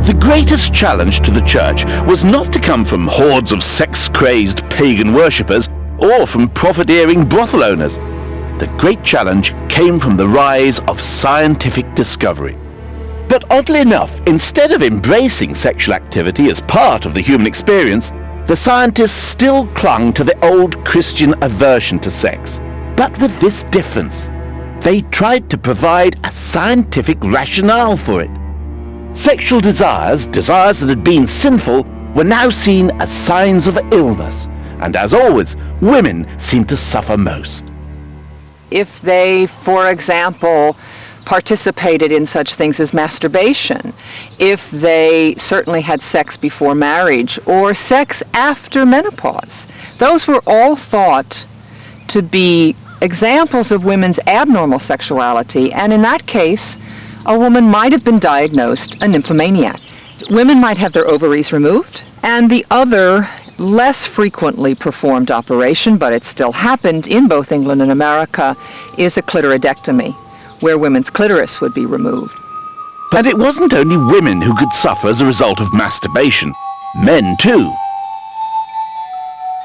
The greatest challenge to the church was not to come from hordes of sex-crazed pagan worshippers or from profiteering brothel owners. The great challenge came from the rise of scientific discovery. But oddly enough, instead of embracing sexual activity as part of the human experience, the scientists still clung to the old Christian aversion to sex. But with this difference, they tried to provide a scientific rationale for it. Sexual desires that had been sinful, were now seen as signs of illness, and as always, women seemed to suffer most. If they, for example, participated in such things as masturbation, if they certainly had sex before marriage or sex after menopause, those were all thought to be examples of women's abnormal sexuality, and in that case, a woman might have been diagnosed a nymphomaniac. Women might have their ovaries removed, and the other, less frequently performed operation, but it still happened in both England and America, is a clitoridectomy, where women's clitoris would be removed. And it wasn't only women who could suffer as a result of masturbation, men too.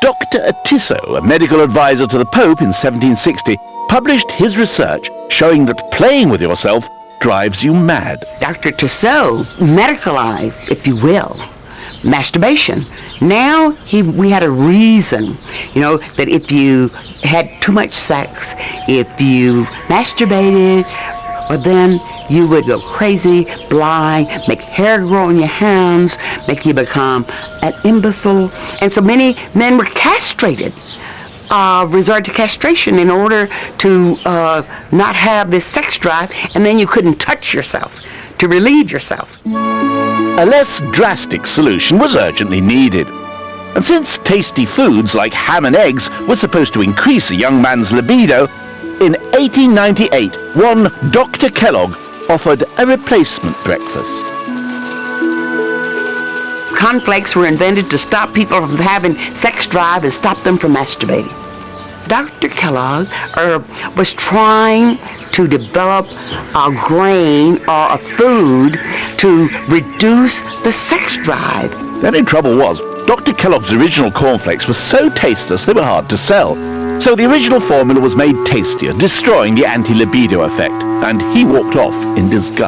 Dr. Atisso, a medical advisor to the Pope in 1760, published his research showing that playing with yourself drives you mad. Dr. Atisso medicalized, if you will, masturbation. Now we had a reason, that if you had too much sex, if you masturbated, well then you would go crazy, blind, make hair grow on your hands, make you become an imbecile. And so many men were castrated, resort to castration in order to not have this sex drive, and then you couldn't touch yourself to relieve yourself. A less drastic solution was urgently needed. And since tasty foods like ham and eggs were supposed to increase a young man's libido, in 1898, one Dr. Kellogg offered a replacement breakfast. Cornflakes were invented to stop people from having sex drive and stop them from masturbating. Dr. Kellogg was trying to develop a grain or a food to reduce the sex drive. The only trouble was, Dr. Kellogg's original cornflakes were so tasteless they were hard to sell. So the original formula was made tastier, destroying the anti-libido effect, and he walked off in disgust.